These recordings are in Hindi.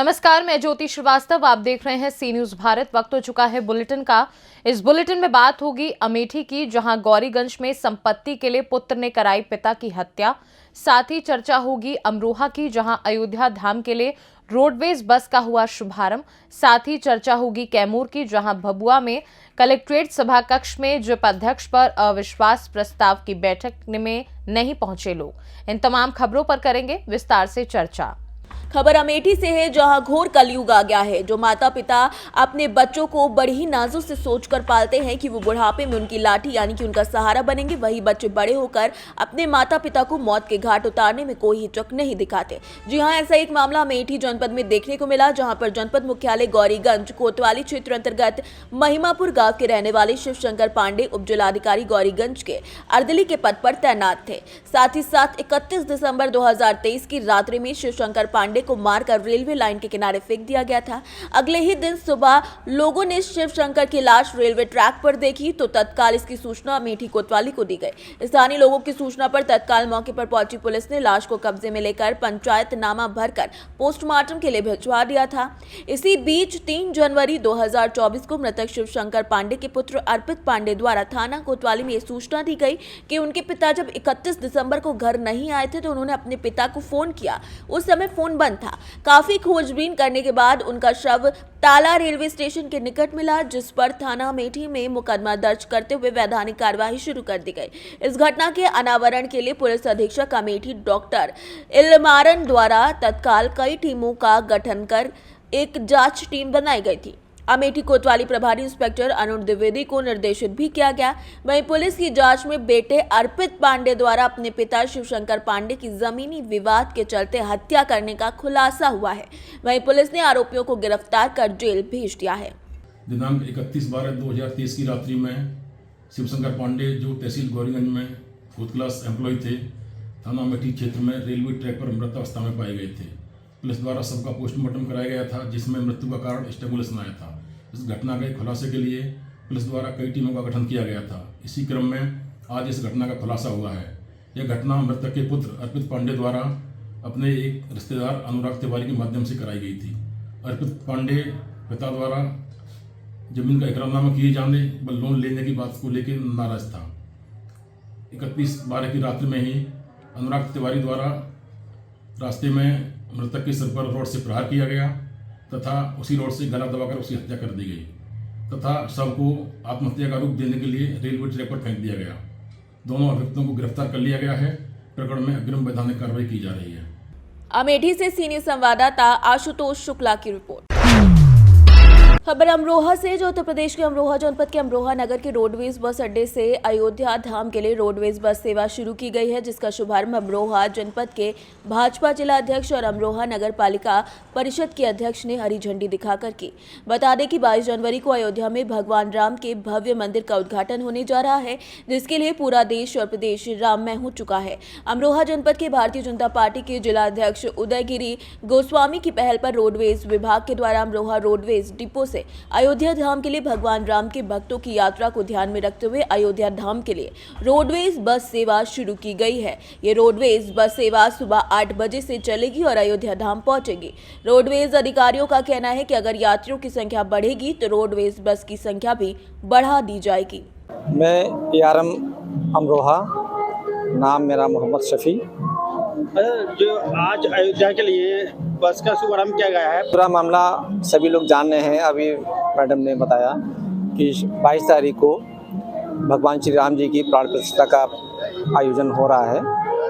नमस्कार, मैं ज्योति श्रीवास्तव। आप देख रहे हैं सी न्यूज भारत। वक्त हो चुका है बुलेटिन का। इस बुलेटिन में बात होगी अमेठी की, जहां गौरीगंज में संपत्ति के लिए पुत्र ने कराई पिता की हत्या। साथ ही चर्चा होगी अमरोहा की, जहां अयोध्या धाम के लिए रोडवेज बस का हुआ शुभारंभ। साथ ही चर्चा होगी कैमूर की, जहां भभुआ में कलेक्ट्रेट सभा कक्ष में जिप अध्यक्ष पर अविश्वास प्रस्ताव की बैठक में नहीं पहुंचे लोग। इन तमाम खबरों पर करेंगे विस्तार से चर्चा। खबर अमेठी से है, जहां घोर कलयुग आ गया है। जो माता पिता अपने बच्चों को बड़ी ही नाजों से सोचकर पालते हैं कि वो बुढ़ापे में उनकी लाठी यानी कि उनका सहारा बनेंगे, वही बच्चे बड़े होकर अपने माता पिता को मौत के घाट उतारने में कोई हिचक नहीं दिखाते। जी हां, ऐसा एक मामला अमेठी जनपद में देखने को मिला, जहां पर जनपद मुख्यालय गौरीगंज कोतवाली क्षेत्र अंतर्गत महिमापुर गाँव के रहने वाले शिवशंकर पांडे उप जिलाधिकारी गौरीगंज के अर्दली के पद पर तैनात थे। साथ ही साथ 31 दिसंबर 2023 की रात्रि में शिवशंकर पांडे को मारकर रेलवे लाइन के किनारे फेंक दिया गया था। अगले ही दिन सुबह लोगों ने शिवशंकर की लाश रेलवे ट्रैक पर देखी तो तत्काल इसकी सूचना अमेठी कोतवाली को दी गई। स्थानीय लोगों की सूचना पर तत्काल मौके पर पहुंची पुलिस ने लाश को कब्जे में लेकर पंचायतनामा भरकर पोस्टमार्टम के लिए भिजवा दिया था। इसी बीच 3 जनवरी 2024 को मृतक शिवशंकर पांडे के पुत्र अर्पित पांडे द्वारा थाना कोतवाली में सूचना दी गई कि उनके पिता जब 31 दिसंबर को घर नहीं आए थे तो उन्होंने अपने पिता को फोन किया। उस समय फोन बंद था। काफी खोजबीन करने के बाद उनका शव ताला रेलवे स्टेशन के निकट मिला, जिस पर थाना अमेठी में मुकदमा दर्ज करते हुए वैधानिक कार्यवाही शुरू कर दी गई। इस घटना के अनावरण के लिए पुलिस अधीक्षक अमेठी डॉक्टर इलमारन द्वारा तत्काल कई टीमों का गठन कर एक जांच टीम बनाई गई थी। अमेठी कोतवाली प्रभारी इंस्पेक्टर अरुण द्विवेदी को निर्देशित भी किया गया। वहीं पुलिस की जांच में बेटे अर्पित पांडे द्वारा अपने पिता शिवशंकर पांडे की जमीनी विवाद के चलते हत्या करने का खुलासा हुआ है। वहीं पुलिस ने आरोपियों को गिरफ्तार कर जेल भेज दिया है। दिनांक 31/12/2023 की रात्रि में शिवशंकर पांडे, जो तहसील गौरीगंज में 4th क्लास एम्प्लॉय थे, थाना अमेठी क्षेत्र में रेलवे ट्रैक पर मृत अवस्था में पाए गए थे। पुलिस द्वारा सबका पोस्टमार्टम कराया गया था, जिसमें मृत्यु का कारण स्ट्रैंगुलेशन आया था। इस घटना के खुलासे के लिए पुलिस द्वारा कई टीमों का गठन किया गया था। इसी क्रम में आज इस घटना का खुलासा हुआ है। यह घटना मृतक के पुत्र अर्पित पांडे द्वारा अपने एक रिश्तेदार अनुराग तिवारी के माध्यम से कराई गई थी। अर्पित पांडे पिता द्वारा जमीन का इकरारनामा किए जाने व लोन लेने की बात को लेकर नाराज था। 31/12 की रात्रि में ही अनुराग तिवारी द्वारा रास्ते में मृतक के सिर पर रोड से प्रहार किया गया तथा उसी रोड से गला दबाकर उसकी हत्या कर दी गई तथा शव को आत्महत्या का रूप देने के लिए रेलवे ट्रैक पर फेंक दिया गया। दोनों अभियुक्तों को गिरफ्तार कर लिया गया है। प्रकरण में अग्रिम वैधानिक कार्रवाई की जा रही है। अमेठी से सीनियर संवाददाता आशुतोष शुक्ला की रिपोर्ट। खबर अमरोहा से, जो उत्तर प्रदेश के अमरोहा जनपद के अमरोहा नगर के रोडवेज बस अड्डे से अयोध्या धाम के लिए रोडवेज बस सेवा शुरू की गई है, जिसका शुभारंभ अमरोहा जनपद के भाजपा जिला अध्यक्ष और अमरोहा नगर पालिका परिषद के अध्यक्ष ने हरी झंडी दिखाकर की। बता दें कि 22 जनवरी को अयोध्या में भगवान राम के भव्य मंदिर का उद्घाटन होने जा रहा है, जिसके लिए पूरा देश और प्रदेश राममय हो चुका है। अमरोहा जनपद के भारतीय जनता पार्टी के जिला अध्यक्ष उदयगिरी गोस्वामी की पहल पर रोडवेज विभाग के द्वारा अमरोहा रोडवेज डिपो से अयोध्या धाम के लिए भगवान राम के भक्तों की यात्रा को ध्यान में रखते हुए अयोध्या धाम के लिए रोडवेज बस सेवा शुरू की गई है। ये रोडवेज बस सेवा सुबह 8 बजे से चलेगी और अयोध्या धाम पहुंचेगी। रोडवेज अधिकारियों का कहना है कि अगर यात्रियों की संख्या बढ़ेगी तो रोडवेज बस की संख्या भी बढ़ा दी जाएगी। मैं ARM अमरोहा, नाम मेरा मोहम्मद शफी। जो आज अयोध्या के लिए बस का शुभारंभ किया गया है, पूरा मामला सभी लोग जान रहे हैं। अभी मैडम ने बताया कि 22 तारीख को भगवान श्री राम जी की प्राण प्रतिष्ठा का आयोजन हो रहा है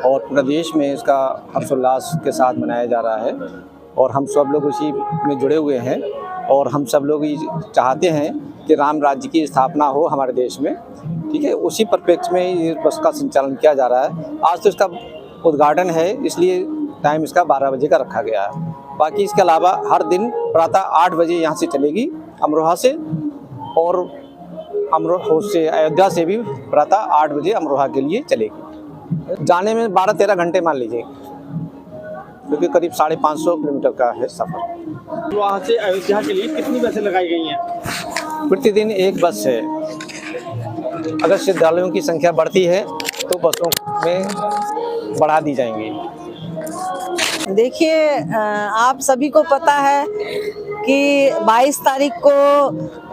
और पूरे देश में इसका हर्षोल्लास के साथ मनाया जा रहा है और हम सब लोग उसी में जुड़े हुए हैं और हम सब लोग ये चाहते हैं कि राम राज्य की स्थापना हो हमारे देश में। ठीक है, उसी परिप्रेक्ष्य में ये बस का संचालन किया जा रहा है। आज तो इसका उद्घाटन है, इसलिए टाइम इसका 12 बजे का रखा गया है। बाकी इसके अलावा हर दिन प्रातः 8 बजे यहाँ से चलेगी अमरोहा से, और अमरोहा से अयोध्या से भी प्रातः 8 बजे अमरोहा के लिए चलेगी। जाने में 12-13 घंटे मान लीजिए, क्योंकि करीब 550 किलोमीटर का है सफ़र। वहाँ से अयोध्या के लिए कितनी बसें लगाई गई हैं? प्रतिदिन एक बस है। अगर श्रद्धालुओं की संख्या बढ़ती है तो बसों में बढ़ा दी जाएंगी। देखिए आप सभी को पता है कि 22 तारीख को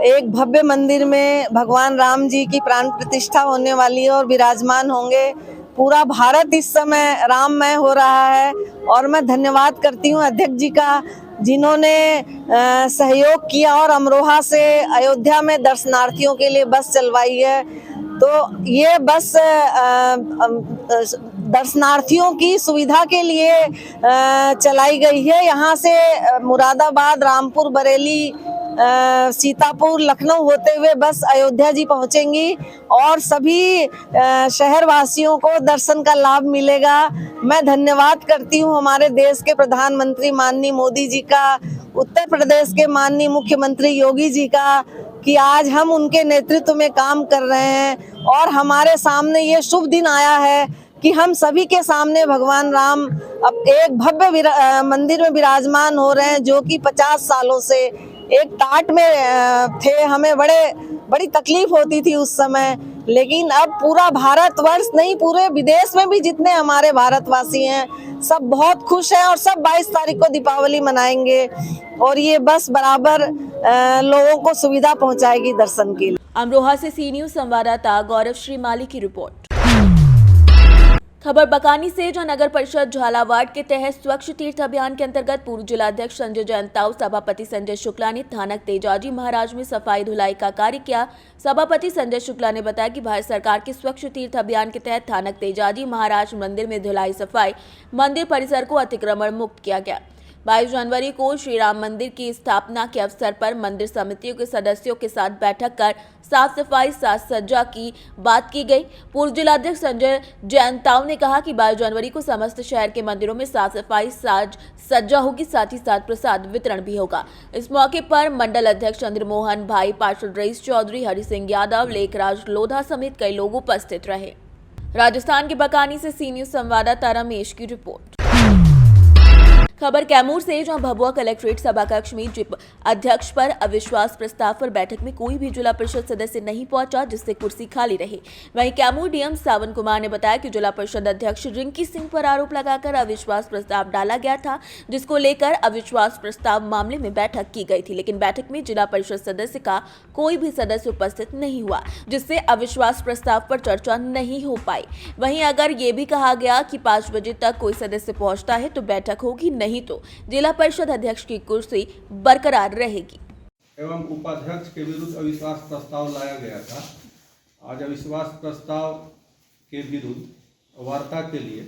एक भव्य मंदिर में भगवान राम जी की प्राण प्रतिष्ठा होने वाली है और विराजमान होंगे। पूरा भारत इस समय राममय हो रहा है और मैं धन्यवाद करती हूँ अध्यक्ष जी का, जिन्होंने सहयोग किया और अमरोहा से अयोध्या में दर्शनार्थियों के लिए बस चलवाई है। तो ये बस दर्शनार्थियों की सुविधा के लिए चलाई गई है। यहाँ से मुरादाबाद, रामपुर, बरेली, सीतापुर, लखनऊ होते हुए बस अयोध्या जी पहुँचेंगी और सभी शहर वासियों को दर्शन का लाभ मिलेगा। मैं धन्यवाद करती हूँ हमारे देश के प्रधानमंत्री माननीय मोदी जी का, उत्तर प्रदेश के माननीय मुख्यमंत्री योगी जी का, कि आज हम उनके नेतृत्व में काम कर रहे हैं और हमारे सामने ये शुभ दिन आया है कि हम सभी के सामने भगवान राम अब एक भव्य मंदिर में विराजमान हो रहे हैं, जो कि 50 सालों से एक टाट में थे। हमें बड़ी तकलीफ होती थी उस समय, लेकिन अब पूरा भारतवर्ष नहीं, पूरे विदेश में भी जितने हमारे भारतवासी हैं सब बहुत खुश हैं और सब 22 तारीख को दीपावली मनाएंगे और ये बस बराबर लोगों को सुविधा पहुंचाएगी दर्शन के लिए। अमरोहा से सी न्यूज संवाददाता गौरव श्रीमाली की रिपोर्ट। खबर बकानी से, जो नगर परिषद झालावाड़ के तहत स्वच्छ तीर्थ अभियान के अंतर्गत पूर्व जिलाध्यक्ष संजय जैनताऊ, सभापति संजय शुक्ला ने थानक तेजाजी महाराज में सफाई धुलाई का कार्य किया। सभापति संजय शुक्ला ने बताया कि भारत सरकार के स्वच्छ तीर्थ अभियान के तहत थानक तेजाजी महाराज मंदिर में धुलाई सफाई, मंदिर परिसर को अतिक्रमण मुक्त किया गया। 22 जनवरी को श्री राम मंदिर की स्थापना के अवसर पर मंदिर समितियों के सदस्यों के साथ बैठक कर साफ सफाई, साज सज्जा की बात की गई। पूर्व जिलाध्यक्ष संजय जैनताऊ ने कहा कि 22 जनवरी को समस्त शहर के मंदिरों में साफ सफाई, साज सज्जा होगी, साथ ही साथ प्रसाद वितरण भी होगा। इस मौके पर मंडल अध्यक्ष चंद्रमोहन भाई, पार्षद रईस चौधरी, हरि सिंह यादव, लेखराज लोधा समेत कई लोग उपस्थित रहे। राजस्थान के बकानी से सी न्यूज संवाददाता रमेश की रिपोर्ट। खबर कैमूर से, जहां भभुआ कलेक्ट्रेट सभाकक्ष में जिप अध्यक्ष पर अविश्वास प्रस्ताव पर बैठक में कोई भी जिला परिषद सदस्य नहीं पहुंचा, जिससे कुर्सी खाली रही। वहीं कैमूर डीएम सावन कुमार ने बताया कि जिला परिषद अध्यक्ष रिंकी सिंह पर आरोप लगाकर अविश्वास प्रस्ताव डाला गया था, जिसको लेकर अविश्वास प्रस्ताव मामले में बैठक की गई थी, लेकिन बैठक में जिला परिषद सदस्य का कोई भी सदस्य उपस्थित नहीं हुआ, जिससे अविश्वास प्रस्ताव पर चर्चा नहीं हो पाई। वहीं अगर ये भी कहा गया कि 5 बजे तक कोई सदस्य पहुंचता है तो बैठक होगी, नहीं तो जिला परिषद अध्यक्ष की कुर्सी बरकरार रहेगी। एवं उपाध्यक्ष के विरुद्ध अविश्वास प्रस्ताव लाया गया था। आज अविश्वास प्रस्ताव के विरुद्ध वार्ता के लिए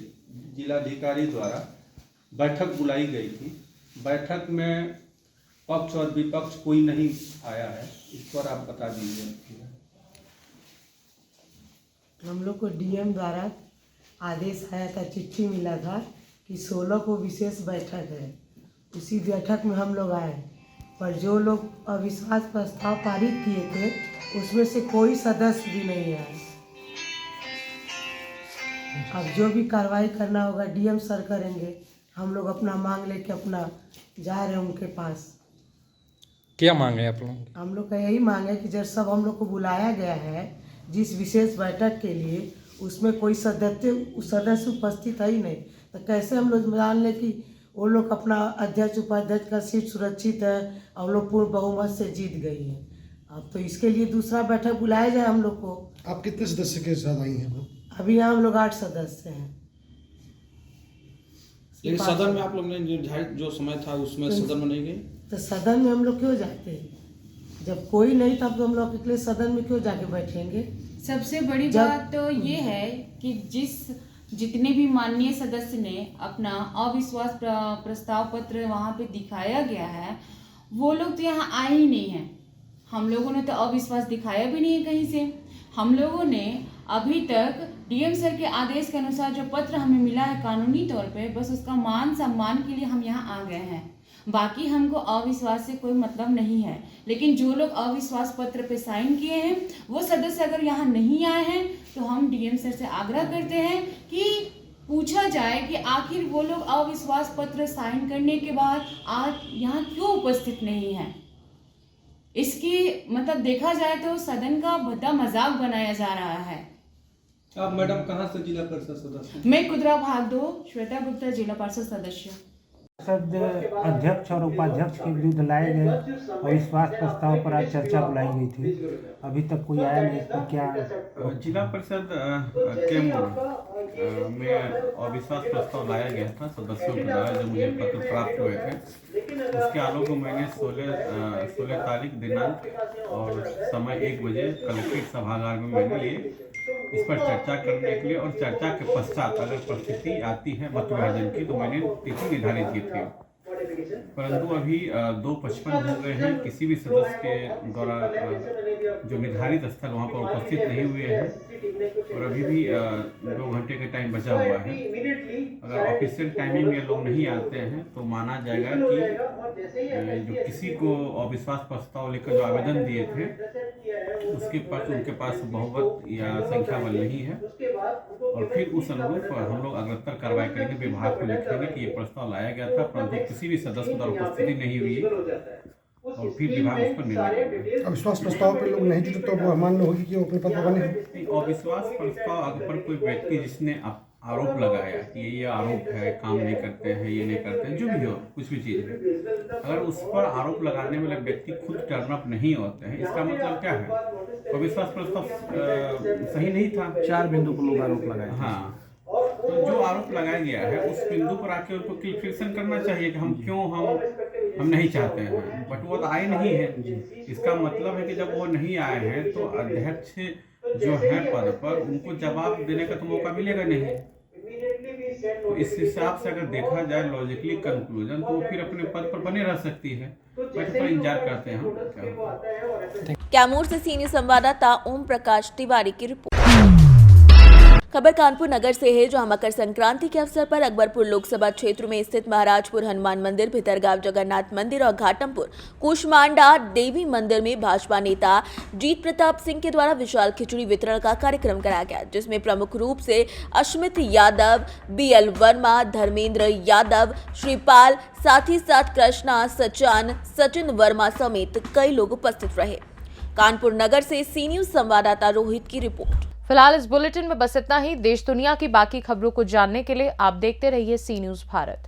जिलाधिकारी द्वारा बैठक बुलाई गई थी। बैठक में पक्ष और विपक्ष कोई नहीं आया है, इस पर आप बता दीजिए। हम लोग को डीएम द्वारा आदेश आया था, चिट्ठी मिला था कि 16 को विशेष बैठक है। उसी बैठक में हम लोग आए, पर जो लोग अविश्वास प्रस्ताव पारित किए थे उसमें से कोई सदस्य भी नहीं आए। अब जो भी कार्रवाई करना होगा डीएम सर करेंगे। हम लोग अपना मांग लेके अपना जा रहे हैं उनके पास। क्या मांग है आप लोग? हम लोग का यही मांग है कि जब सब हम लोग को बुलाया गया है जिस विशेष बैठक के लिए, उसमें कोई सदस्य उपस्थित है ही नहीं, तो कैसे हम लोग मान लें कि वो लोग अपना अध्यक्ष उपाध्यक्ष का सीट सुरक्षित है और लोग पूर्ण बहुमत से जीत गई है। अब तो इसके लिए दूसरा बैठक बुलाया जाए हम लोग को। आप कितने सदस्य के साथ आई हैं? अभी यहाँ हम लोग 8 सदस्य हैं। लेकिन सदन में आप लोग ने निर्धारित जो समय था उसमें सदन में नहीं गए, तो सदन में हम लोग क्यों जाते हैं? जब कोई नहीं था तो हम लोग अकेले सदन में क्यों जाके बैठेंगे? सबसे बड़ी बात तो ये है कि जितने भी माननीय सदस्य ने अपना अविश्वास प्रस्ताव पत्र वहाँ पे दिखाया गया है, वो लोग तो यहाँ आए ही नहीं हैं। हम लोगों ने तो अविश्वास दिखाया भी नहीं है कहीं से। हम लोगों ने अभी तक डीएम सर के आदेश के अनुसार जो पत्र हमें मिला है कानूनी तौर पे, बस उसका मान सम्मान के लिए हम यहाँ आ गए हैं। बाकी हमको अविश्वास से कोई मतलब नहीं है। लेकिन जो लोग अविश्वास पत्र पे साइन किए हैं वो सदस्य अगर यहाँ नहीं आए हैं तो हम डीएम सर से आग्रह करते हैं कि पूछा जाए कि आखिर वो लोग अविश्वास पत्र साइन करने के बाद आज यहाँ क्यों उपस्थित नहीं है। इसकी मतलब देखा जाए तो सदन का भद्दा मजाक बनाया जा रहा है। आप मैडम कहाँ से जिला परिषद सदस्य? मैं कुदरा भाग 2 श्वेता गुप्ता, जिला परिषद सदस्य। संसद अध्यक्ष और उपाध्यक्ष के विरुद्ध लाए गए अविश्वास प्रस्ताव पर आज चर्चा बुलाई गई थी। अभी तक कोई आया नहीं, इस पर क्या? जिला परिषद कैमूर में अविश्वास प्रस्ताव लाया गया था सदस्यों के द्वारा, जो मुझे पत्र प्राप्त हुए थे। उसके आलोक में मैंने 16 तारीख दिनांक और समय 1 बजे कलेक्ट्रेट सभागार में मैंने ये इस पर चर्चा करने के लिए और चर्चा के पश्चात अगर परिस्थिति आती है मत विभाजन की तो मैंने तिथि निर्धारित की थी। परंतु अभी 2:55 हो गए हैं, किसी भी सदस्य के द्वारा जो निर्धारित स्थल वहां पर उपस्थित नहीं हुए हैं और अभी भी 2 घंटे का टाइम बचा हुआ है। अगर ऑफिशियल टाइमिंग में लोग नहीं आते हैं तो माना जाएगा कि जो किसी को अविश्वास प्रस्ताव लेकर जो आवेदन दिए थे उनके पास बहुमत या संख्या बल नहीं है और फिर उस अनुरूप हम लोग अग्रतर कार्रवाई करेंगे। विभाग को लिखेंगे कि ये प्रस्ताव लाया गया था परंतु किसी भी सदस्य द्वारा उपस्थिति नहीं हुई और फिर विभाग उस पर निर्णय करेगा। अविश्वास प्रस्ताव पर लोग नहीं जुटे तो वो मान्य होगी कि वो अपने पद पर बने हैं। अविश्वास प्रस्ताव पर कोई व्यक्ति जिसने आरोप लगाया कि ये आरोप है, काम नहीं करते हैं, ये नहीं करते हैं, जो भी हो कुछ भी चीज़ है, अगर उस पर आरोप लगाने वाले व्यक्ति खुद टर्न अप नहीं होते हैं, इसका मतलब क्या है? अविश्वास प्रस्ताव सही नहीं था। 4 बिंदु पर लोग आरोप लगाए। हाँ, तो जो आरोप लगाया गया है उस बिंदु पर आके उनको क्लियरेशन करना चाहिए कि हम क्यों हम नहीं चाहते हैं, बट वो तो आए नहीं है। इसका मतलब है कि जब वो नहीं आए हैं तो अध्यक्ष जो है पद पर उनको जवाब देने का तो मौका मिलेगा नहीं। तो इस हिसाब से अगर देखा जाए लॉजिकली कंक्लूजन तो वो फिर अपने पद पर बने रह सकती है। बट थोड़ा इंतजार करते हैं। कैमूर से सीनियर संवाददाता ओम प्रकाश तिवारी की रिपोर्ट। खबर कानपुर नगर से है, जहां मकर संक्रांति के अवसर पर अकबरपुर लोकसभा क्षेत्र में स्थित महाराजपुर हनुमान मंदिर, भितरगांव जगन्नाथ मंदिर और घाटमपुर कुशमांडा देवी मंदिर में भाजपा नेता जीत प्रताप सिंह के द्वारा विशाल खिचड़ी वितरण का कार्यक्रम कराया गया, जिसमें प्रमुख रूप से अश्मित यादव, BL वर्मा, धर्मेंद्र यादव, श्रीपाल, साथ ही साथ कृष्णा, सचिन वर्मा समेत कई लोग उपस्थित रहे। कानपुर नगर से सी न्यूज संवाददाता रोहित की रिपोर्ट। फिलहाल इस बुलेटिन में बस इतना ही। देश दुनिया की बाकी खबरों को जानने के लिए आप देखते रहिए सी न्यूज भारत।